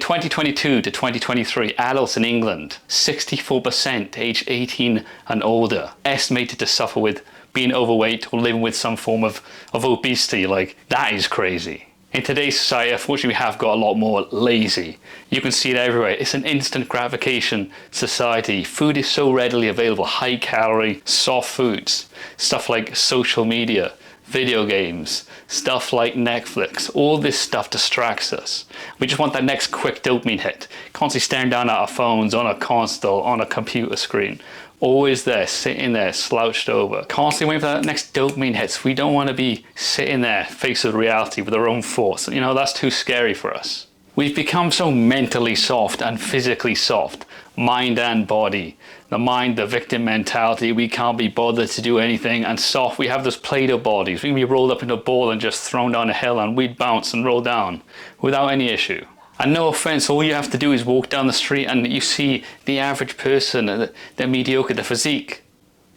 2022 to 2023, adults in England, 64% aged 18 and older, estimated to suffer with being overweight or living with some form of obesity. Like, that is crazy. In today's society, unfortunately, we have got a lot more lazy. You can see it everywhere. It's an instant gratification society. Food is so readily available, high calorie, soft foods, stuff like social media, video games, stuff like Netflix. All this stuff distracts us. We just want that next quick dopamine hit. Constantly staring down at our phones, on a console, on a computer screen. Always there, sitting there, slouched over. Constantly waiting for that next dopamine hits. We don't want to be sitting there, faced with reality, with our own thoughts. You know, that's too scary for us. We've become so mentally soft and physically soft, mind and body. The mind, the victim mentality, we can't be bothered to do anything, and soft, we have those Play-Doh bodies. We can be rolled up in a ball and just thrown down a hill and we'd bounce and roll down without any issue. And no offense, all you have to do is walk down the street and you see the average person, they're mediocre, their physique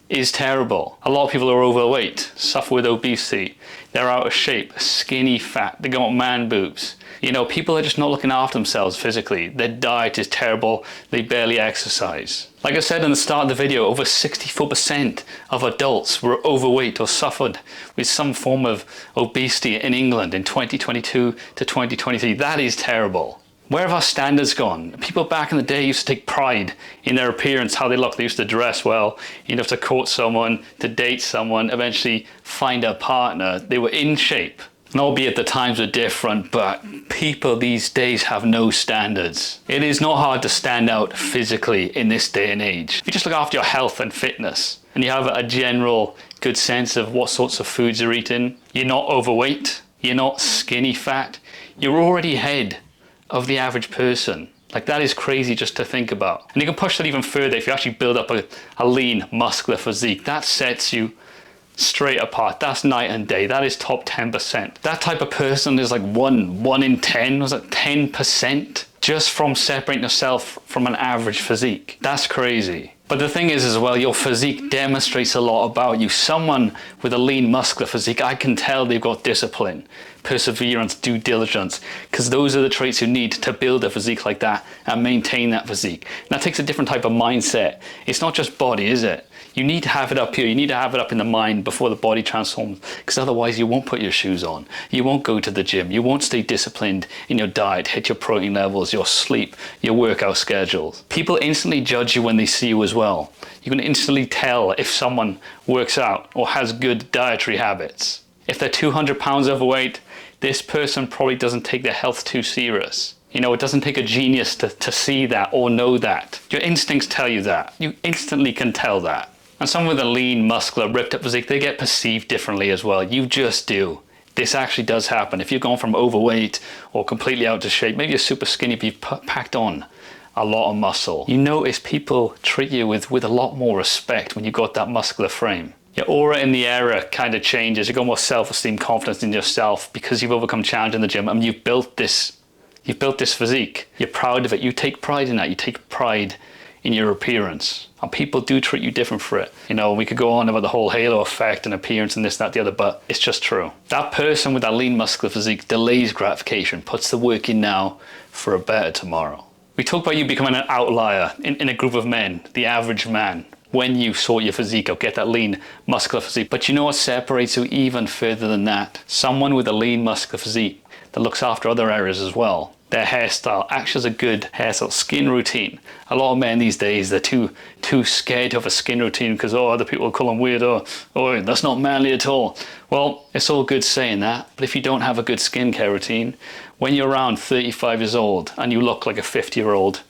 is terrible. A lot of people are overweight, suffer with obesity, they're out of shape, skinny, fat, they got man boobs. You know, people are just not looking after themselves physically. Their diet is terrible, they barely exercise. Like I said in the start of the video, over 64% of adults were overweight or suffered with some form of obesity in England in 2022 to 2023. That is terrible. Where have our standards gone? People back in the day used to take pride in their appearance, how they look. They used to dress well, to court someone, to date someone, eventually find a partner. They were in shape. And albeit the times are different, but people these days have no standards. It is not hard to stand out physically in this day and age. If you just look after your health and fitness, and you have a general good sense of what sorts of foods you're eating, you're not overweight, you're not skinny fat, you're already ahead of the average person. Like, that is crazy just to think about. And you can push that even further if you actually build up a lean, muscular physique. That sets you straight apart. That's night and day. That is top 10%. That type of person is like one in 10, was it 10%? Just from separating yourself from an average physique. That's crazy. But the thing is as well, your physique demonstrates a lot about you. Someone with a lean muscular physique, I can tell they've got discipline, perseverance, due diligence, because those are the traits you need to build a physique like that and maintain that physique. And that takes a different type of mindset. It's not just body, is it? You need to have it up here. You need to have it up in the mind before the body transforms, because otherwise you won't put your shoes on. You won't go to the gym. You won't stay disciplined in your diet, hit your protein levels, your sleep, your workout schedules. People instantly judge you when they see you as well. You can instantly tell if someone works out or has good dietary habits. If they're 200 pounds overweight, this person probably doesn't take their health too serious. You know, it doesn't take a genius to see that or know that. Your instincts tell you that. You instantly can tell that. And someone with a lean, muscular, ripped up physique, they get perceived differently as well. You just do. This actually does happen. If you've gone from overweight or completely out of shape, maybe you're super skinny, but you've packed on a lot of muscle. You notice people treat you with a lot more respect when you've got that muscular frame. Your aura in the area kind of changes. You've got more self-esteem, confidence in yourself because you've overcome challenge in the gym and you've built this physique. You're proud of it. You take pride in that. You take pride in your appearance. And people do treat you different for it. You know, we could go on about the whole halo effect and appearance and this, that, the other, but it's just true. That person with that lean muscular physique delays gratification, puts the work in now for a better tomorrow. We talk about you becoming an outlier in a group of men, the average man, when you sort your physique out, get that lean muscular physique. But you know what separates you even further than that? Someone with a lean muscular physique that looks after other areas as well. Their hairstyle actually has a good hairstyle, skin routine. A lot of men these days, they're too scared to have a skin routine because, other people will call them weird, oh, that's not manly at all. Well, it's all good saying that, but if you don't have a good skincare routine, when you're around 35 years old and you look like a 50-year-old,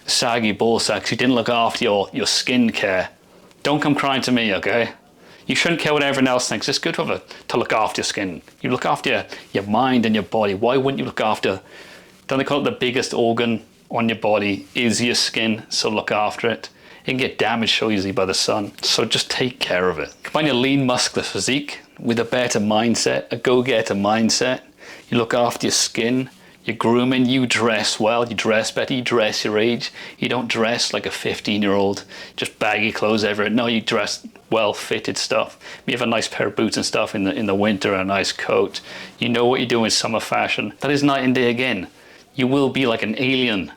saggy ball sacks, you didn't look after your skincare, don't come crying to me, okay? You shouldn't care what everyone else thinks. It's good to look after your skin. You look after your mind and your body. Why wouldn't you look after, don't they call it the biggest organ on your body is your skin, so look after it. It can get damaged so easily by the sun, so just take care of it. Combine your lean muscular physique with a better mindset, a go-getter mindset. You look after your skin, your grooming, you dress well, you dress better, you dress your age. You don't dress like a 15-year-old, just baggy clothes everywhere. No, you dress well-fitted stuff. You have a nice pair of boots and stuff in the winter, a nice coat. You know what you're doing in summer fashion. That is night and day again. you will be like an alien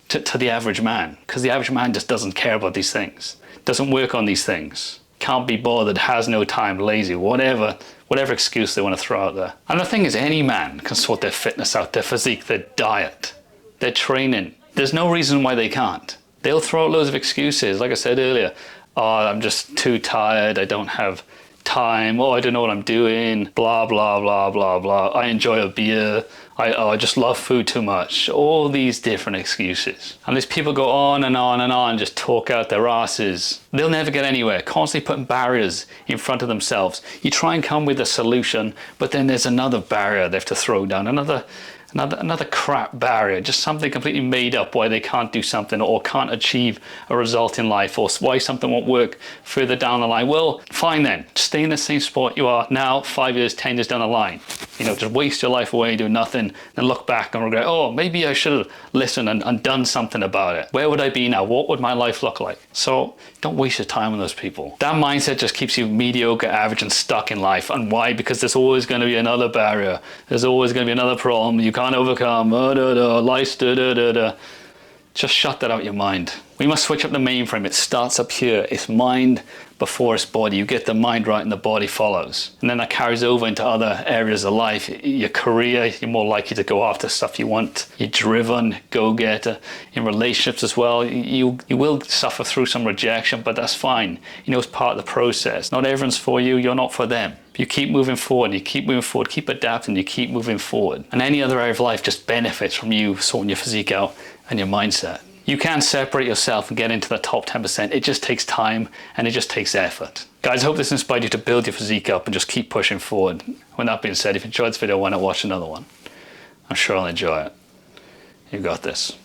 to the average man, because the average man just doesn't care about these things, doesn't work on these things, can't be bothered, has no time, lazy, whatever excuse they want to throw out there. And the thing is, any man can sort their fitness out, their physique, their diet, their training. There's no reason why they can't. They'll throw out loads of excuses. Like I said earlier, oh, I'm just too tired, I don't have time, oh, I don't know what I'm doing, blah, blah, blah, blah, blah. I enjoy a beer, I just love food too much. All these different excuses. And these people go on and on and on, just talk out their asses. They'll never get anywhere, constantly putting barriers in front of themselves. You try and come with a solution, but then there's another barrier they have to throw down, another crap barrier, just something completely made up why they can't do something or can't achieve a result in life, or why something won't work further down the line. Well, fine then, stay in the same spot you are now, 5 years, 10 years down the line. You know, just waste your life away doing nothing, then look back and regret, oh, maybe I should have listened and done something about it. Where would I be now? What would my life look like? So don't waste your time on those people. That mindset just keeps you mediocre, average, and stuck in life. And why? Because there's always going to be another barrier. There's always going to be another problem you can't overcome. Life's Just shut that out of your mind. We must switch up the mainframe. It starts up here. It's mind before it's body. You get the mind right and the body follows. And then that carries over into other areas of life. Your career, you're more likely to go after stuff you want. You're driven, go-getter. In relationships as well, you will suffer through some rejection, but that's fine. You know, it's part of the process. Not everyone's for you, you're not for them. You keep moving forward, you keep moving forward, keep adapting, you keep moving forward. And any other area of life just benefits from you sorting your physique out and your mindset. You can separate yourself and get into the top 10%. It just takes time and it just takes effort. Guys, I hope this inspired you to build your physique up and just keep pushing forward. With that being said, if you enjoyed this video, why not watch another one? I'm sure I'll enjoy it. You got this.